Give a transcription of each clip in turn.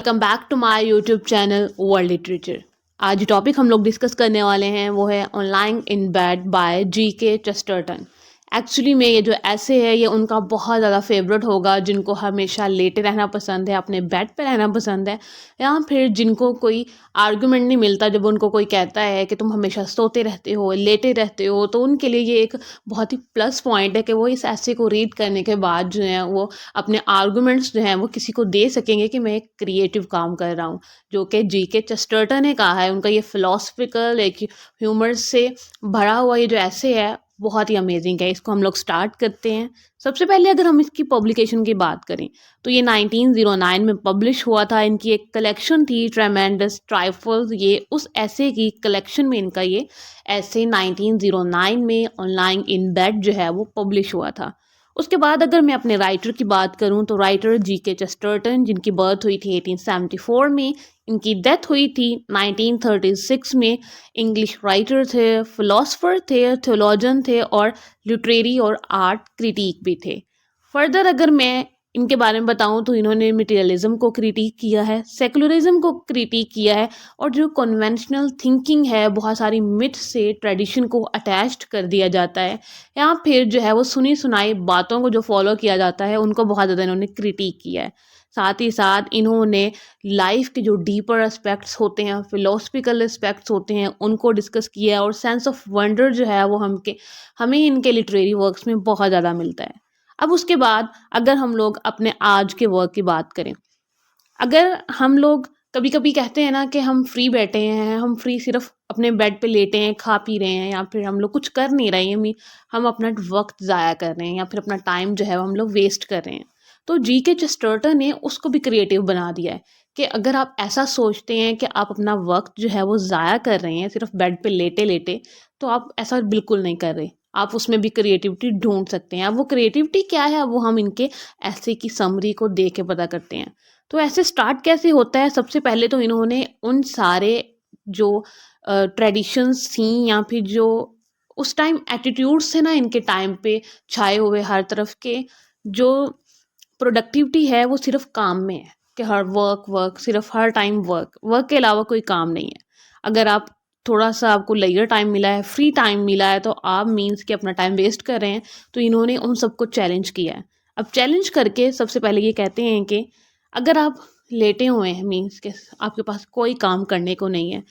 Welcome back to my YouTube channel World Literature. आज जो topic हम लोग डिस्कस करने वाले हैं वो है on lying in bed by G K. Chesterton. Actually में ये जो ऐसे है ये उनका बहुत ज़्यादा फेवरेट होगा, जिनको हमेशा लेटे रहना पसंद है, अपने बेड पे रहना पसंद है, या फिर जिनको कोई आर्गुमेंट नहीं मिलता जब उनको कोई कहता है कि तुम हमेशा सोते रहते हो, लेटे रहते हो, तो उनके लिए ये एक बहुत ही प्लस पॉइंट है कि वो इस ऐसे को रीड करने के बाद जो है वो अपने आर्गुमेंट्स जो हैं वो किसी को दे सकेंगे कि मैं एक क्रिएटिव काम कर रहा हूँ। जो कि जी.के. चेस्टरटन ने कहा है, उनका ये फिलोसफिकल एक ह्यूमर से भरा हुआ ये जो ऐसे है बहुत ही अमेजिंग है। इसको हम लोग स्टार्ट करते हैं। सबसे पहले अगर हम इसकी पब्लिकेशन की बात करें तो ये 1909 में पब्लिश हुआ था। इनकी एक कलेक्शन थी ट्रेमेंडस ट्राइफल्स, ये उस ऐसे की कलेक्शन में इनका ये ऐसे 1909 में ऑनलाइन इन बेड जो है वो पब्लिश हुआ था। उसके बाद अगर मैं अपने राइटर की बात करूं तो राइटर जी.के. चेस्टरटन, जिनकी बर्थ हुई थी 1874 में, इनकी डेथ हुई थी 1936 में। इंग्लिश राइटर थे, फिलोसफर थे, थियोलॉजन थे और लिटरेरी और आर्ट क्रिटिक भी थे। फर्दर अगर मैं इनके बारे में बताऊं तो इन्होंने मटेरियलिज्म को क्रिटिक किया है, सेकुलरिज्म को क्रिटिक किया है, और जो कन्वेंशनल थिंकिंग है, बहुत सारी मिथ से ट्रेडिशन को अटैच्ड कर दिया जाता है, या फिर जो है वो सुनी सुनाई बातों को जो फॉलो किया जाता है उनको बहुत ज़्यादा इन्होंने क्रिटिक किया है। साथ ही साथ इन्होंने लाइफ के जो डीपर एस्पेक्ट्स होते हैं, फिलोसफिकल एस्पेक्ट्स होते हैं, उनको डिस्कस किया है, और सेंस ऑफ वंडर जो है वो हमें इनके लिटरेरी वर्क्स में बहुत ज़्यादा मिलता है। अब उसके बाद अगर हम लोग अपने आज के वर्क की बात करें, अगर हम लोग कभी कभी कहते हैं ना कि हम फ्री बैठे हैं, हम फ्री सिर्फ अपने बेड पे लेटे हैं, खा पी रहे हैं, या फिर हम लोग कुछ कर नहीं रहे हैं, हम अपना वक्त ज़ाया कर रहे हैं, या फिर अपना टाइम जो है वो हम लोग वेस्ट कर रहे हैं, तो जी.के. चेस्टरटन ने उसको भी क्रिएटिव बना दिया है कि अगर आप ऐसा सोचते हैं कि आप अपना वक्त जो है वो ज़ाया कर रहे हैं सिर्फ बेड पे लेटे लेटे, तो आप ऐसा बिल्कुल नहीं कर रहे। आप उसमें भी क्रिएटिविटी ढूंढ सकते हैं। अब वो क्रिएटिविटी क्या है वो हम इनके ऐसे की समरी को देख के पता करते हैं। तो ऐसे स्टार्ट कैसे होता है? सबसे पहले तो इन्होंने उन सारे जो ट्रेडिशंस थी, या फिर जो उस टाइम एटीट्यूड्स थे ना इनके टाइम पे छाए हुए हर तरफ के, जो प्रोडक्टिविटी है वो सिर्फ काम में है कि हर वर्क वर्क, सिर्फ हर टाइम वर्क वर्क के अलावा कोई काम नहीं है। अगर आप थोड़ा सा आपको लेजर टाइम मिला है, फ्री टाइम मिला है, तो आप मीन्स कि अपना टाइम वेस्ट कर रहे हैं। तो इन्होंने उन सबको चैलेंज किया है। अब चैलेंज करके सबसे पहले ये कहते हैं कि अगर आप लेटे हुए हैं, मीन्स के आपके पास कोई काम करने को नहीं है,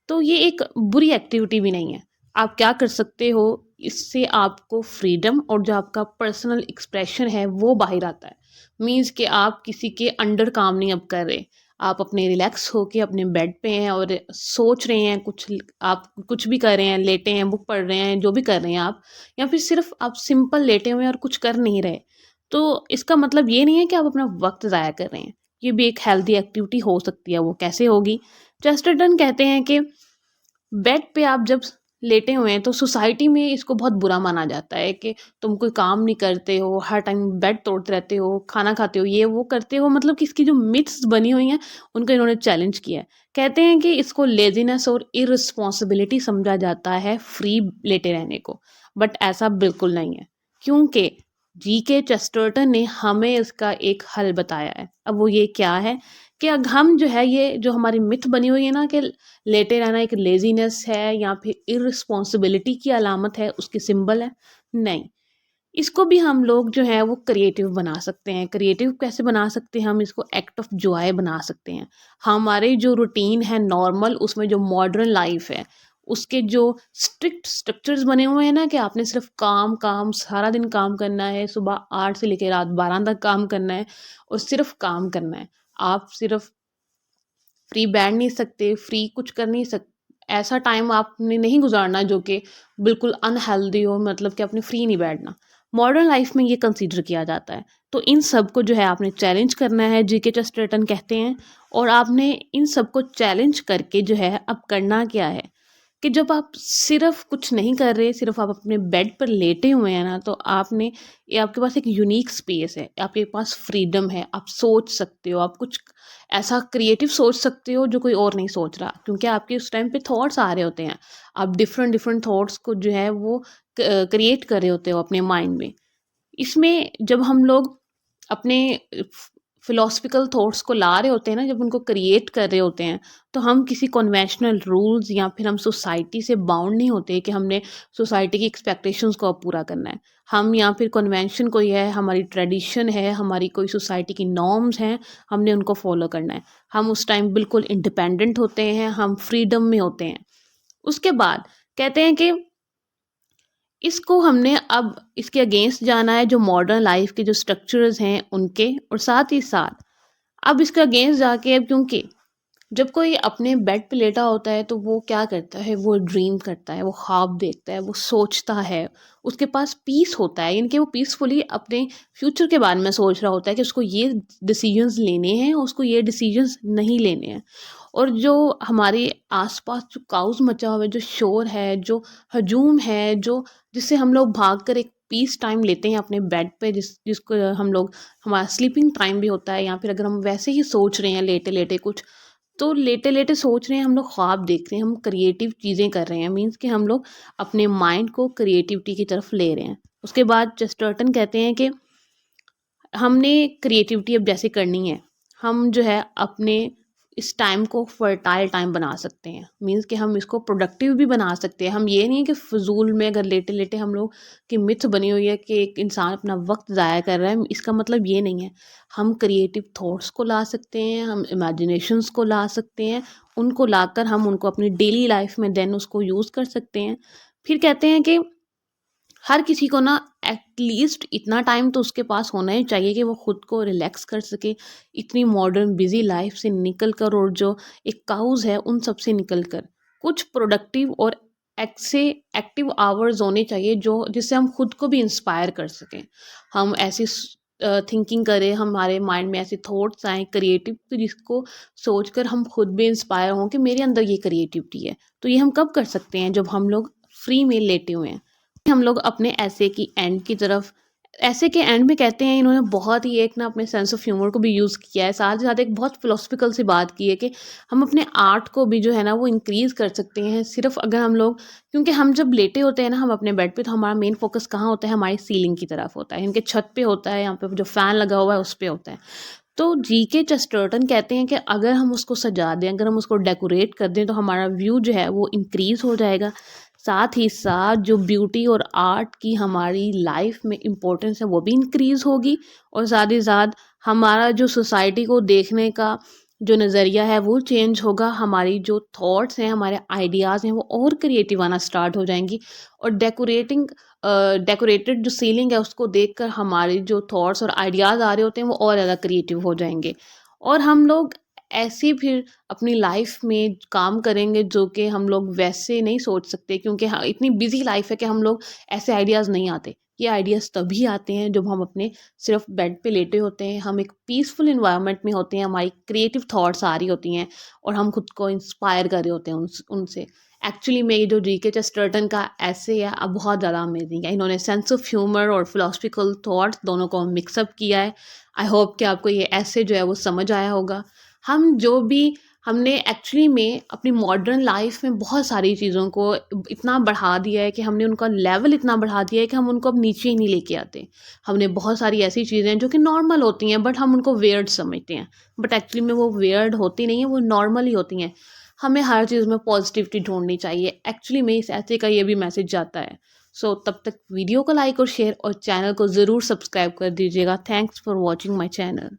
तो ये एक बुरी एक्टिविटी भी नहीं है। आप क्या कर सकते हो, इससे आपको फ्रीडम और जो आपका पर्सनल एक्सप्रेशन है वो बाहर आता है। मीन्स कि आप किसी के अंडर काम नहीं अब कर रहे, आप अपने रिलैक्स होके अपने बेड पे हैं और सोच रहे हैं कुछ, आप कुछ भी कर रहे हैं, लेटे हैं, बुक पढ़ रहे हैं, जो भी कर रहे हैं आप, या फिर सिर्फ आप सिंपल लेटे हुए हैं और कुछ कर नहीं रहे, तो इसका मतलब ये नहीं है कि आप अपना वक्त ज़ाया कर रहे हैं। ये भी एक हेल्दी एक्टिविटी हो सकती है। वो कैसे होगी? चेस्टरटन कहते हैं कि बेड पे आप जब लेटे हुए हैं तो सोसाइटी में इसको बहुत बुरा माना जाता है कि तुम कोई काम नहीं करते हो, हर टाइम बेड तोड़ते रहते हो, खाना खाते हो, ये वो करते हो, मतलब कि इसकी जो मिथ्स बनी हुई हैं उनको इन्होंने चैलेंज किया है। कहते हैं कि इसको लेजीनेस और इररिस्पॉन्सिबिलिटी समझा जाता है फ्री लेटे रहने को, बट ऐसा बिल्कुल नहीं है, क्योंकि जी.के. चेस्टरटन ने हमें इसका एक हल बताया है। अब वो ये क्या है कि अग हम जो है, ये जो हमारी मिथ बनी हुई है ना कि लेटे रहना एक लेज़ीनेस है या फिर इर्रिस्पॉन्सिबिलिटी की अलामत है, उसकी सिंबल है, नहीं। इसको भी हम लोग जो है वो क्रिएटिव बना सकते हैं। क्रिएटिव कैसे बना सकते हैं? हम इसको एक्ट ऑफ जॉय बना सकते हैं। हमारे जो रूटीन है नॉर्मल, उसमें जो मॉडर्न लाइफ है, उसके जो स्ट्रिक्ट स्ट्रक्चर्स बने हुए हैं ना कि आपने सिर्फ काम काम, सारा दिन काम करना है, सुबह 8 से लेकर रात 12 तक काम करना है और सिर्फ काम करना है। आप सिर्फ फ्री बैठ नहीं सकते, फ्री कुछ कर नहीं सकते। ऐसा टाइम आपने नहीं गुजारना जो कि बिल्कुल अनहेल्दी हो, मतलब कि आपने फ्री नहीं बैठना। मॉडर्न लाइफ में ये कंसीडर किया जाता है। तो इन सब को जो है आपने चैलेंज करना है, जी.के. चेस्टरटन कहते हैं। और आपने इन सब को चैलेंज करके जो है अब करना क्या है कि जब आप सिर्फ कुछ नहीं कर रहे, सिर्फ आप अपने बेड पर लेटे हुए हैं ना, तो आपने, ये आपके पास एक यूनिक स्पेस है, आपके पास फ्रीडम है, आप सोच सकते हो, आप कुछ ऐसा क्रिएटिव सोच सकते हो जो कोई और नहीं सोच रहा, क्योंकि आपके उस टाइम पे थॉट्स आ रहे होते हैं। आप डिफरेंट डिफरेंट थॉट्स को जो है वो क्रिएट कर रहे होते हो अपने माइंड में। इसमें जब हम लोग अपने फ़िलॉसफिकल थॉट्स को ला रहे होते हैं ना, जब उनको क्रिएट कर रहे होते हैं, तो हम किसी कन्वेंशनल रूल्स या फिर हम सोसाइटी से बाउंड नहीं होते कि हमने सोसाइटी की एक्सपेक्टेशंस को अब पूरा करना है। हम या फिर कन्वेंशन कोई है, हमारी ट्रेडिशन है, हमारी कोई सोसाइटी की नॉर्म्स हैं, हमने उनको फॉलो करना है। हम उस टाइम बिल्कुल इंडिपेंडेंट होते हैं, हम फ्रीडम में होते हैं। उसके बाद कहते हैं कि इसको हमने अब इसके अगेंस्ट जाना है, जो मॉडर्न लाइफ के जो स्ट्रक्चर्स हैं उनके, और साथ ही साथ अब इसके अगेंस्ट जाके, अब क्योंकि जब कोई अपने बेड पे लेटा होता है तो वो क्या करता है, वो ड्रीम करता है, वो ख्वाब देखता है, वो सोचता है, उसके पास पीस होता है, इनके वो पीसफुली अपने फ्यूचर के बारे में सोच रहा होता है कि उसको ये डिसीजंस लेने हैं, उसको ये डिसीजंस नहीं लेने हैं। और जो हमारे आसपास जो काउज मचा हुआ है, जो शोर है, जो हजूम है, जो जिससे हम लोग भाग कर एक पीस टाइम लेते हैं अपने बेड पे, जिसको हम लोग हमारा स्लीपिंग टाइम भी होता है, या फिर अगर हम वैसे ही सोच रहे हैं लेटे लेटे कुछ, तो लेटे लेटे सोच रहे हैं, हम लोग ख्वाब देख रहे हैं, हम क्रिएटिव चीज़ें कर रहे हैं, मीन्स कि हम लोग अपने माइंड को क्रिएटिविटी की तरफ ले रहे हैं। उसके बाद चेस्टर्टन कहते हैं कि हमने क्रिएटिविटी अब जैसे करनी है, हम जो है अपने इस टाइम को फर्टाइल टाइम बना सकते हैं, मीन्स कि हम इसको प्रोडक्टिव भी बना सकते हैं। हम ये नहीं है कि फ़िज़ूल में अगर लेटे लेटे हम लोग की मिथ बनी हुई है कि एक इंसान अपना वक्त ज़ाया कर रहा है, इसका मतलब ये नहीं है। हम क्रिएटिव थॉट्स को ला सकते हैं, हम इमेजिनेशंस को ला सकते हैं, उनको लाकर हम उनको अपनी डेली लाइफ में देन उसको यूज़ कर सकते हैं। फिर कहते हैं कि हर किसी को ना एटलीस्ट इतना टाइम तो उसके पास होना ही चाहिए कि वो खुद को रिलैक्स कर सके, इतनी मॉडर्न बिजी लाइफ से निकल कर, और जो एक काउज है उन सब से निकल कर कुछ प्रोडक्टिव और एक्से एक्टिव आवर्स होने चाहिए, जो जिससे हम खुद को भी इंस्पायर कर सकें। हम ऐसी थिंकिंग करें, हमारे माइंड में ऐसे थॉट्स आए क्रिएटिव, तो जिसको सोचकर हम खुद भी इंस्पायर हों कि मेरे अंदर ये क्रिएटिविटी है। तो ये हम कब कर सकते हैं, जब हम लोग फ्री में लेटे हुए हैं। हम लोग अपने ऐसे की एंड की तरफ, ऐसे के एंड में कहते हैं, इन्होंने बहुत ही एक ना अपने सेंस ऑफ ह्यूमर को भी यूज़ किया है, साथ ही साथ एक बहुत फिलोसफिकल सी बात की है कि हम अपने आर्ट को भी जो है ना वो इंक्रीज़ कर सकते हैं, सिर्फ अगर हम लोग, क्योंकि हम जब लेटे होते हैं ना हम अपने बेड पे, तो हमारा मेन फोकस कहाँ होता है, हमारी सीलिंग की तरफ होता है, इनके छत पे होता है, यहाँ पे जो फ़ैन लगा हुआ है उस पे होता है। तो जीके चेस्टर्टन कहते हैं कि अगर हम उसको सजा दें, अगर हम उसको डेकोरेट कर दें, तो हमारा व्यू जो है वो इंक्रीज़ हो जाएगा। साथ ही साथ जो ब्यूटी और आर्ट की हमारी लाइफ में इम्पोर्टेंस है वो भी इंक्रीज़ होगी, और साथ ही साथ हमारा जो सोसाइटी को देखने का जो नज़रिया है वो चेंज होगा, हमारी जो थॉट्स हैं, हमारे आइडियाज़ हैं, वो और क्रिएटिव आना स्टार्ट हो जाएंगी। और डेकोरेटेड जो सीलिंग है उसको देखकर हमारे जो थॉट्स और आइडियाज़ आ रहे होते हैं वो और ज़्यादा क्रिएटिव हो जाएंगे, और हम लोग ऐसे फिर अपनी लाइफ में काम करेंगे जो कि हम लोग वैसे नहीं सोच सकते, क्योंकि हाँ इतनी बिजी लाइफ है कि हम लोग ऐसे आइडियाज़ नहीं आते। ये आइडियाज़ तभी आते हैं जब हम अपने सिर्फ बेड पे लेटे होते हैं, हम एक पीसफुल इन्वायरमेंट में होते हैं, हमारी क्रिएटिव थॉट्स आ रही होती हैं, और हम खुद को इंस्पायर कर रहे होते हैं उनसे। एक्चुअली में ये जो जीके चेस्टर्टन का ऐसे है अब बहुत ज़्यादा अमेजिंग है, इन्होंने सेंस ऑफ ह्यूमर और फिलोसफिकल थॉट्स दोनों को मिक्सअप किया है। आई होप कि आपको ये ऐसे जो है वो समझ आया होगा। हम जो भी हमने एक्चुअली में अपनी मॉडर्न लाइफ में बहुत सारी चीज़ों को इतना बढ़ा दिया है कि हमने उनका लेवल इतना बढ़ा दिया है कि हम उनको अब नीचे ही नहीं लेके आते। हमने बहुत सारी ऐसी चीज़ें जो कि नॉर्मल होती हैं, बट हम उनको वियर्ड समझते हैं, बट एक्चुअली में वो वियर्ड होती नहीं है, वो नॉर्मल ही होती हैं। हमें हर चीज़ में पॉजिटिविटी ढूंढनी चाहिए, एक्चुअली में इस ऐसे का ये भी मैसेज जाता है। सो तब तक वीडियो को लाइक और शेयर और चैनल को ज़रूर सब्सक्राइब कर दीजिएगा। Thanks for watching my channel.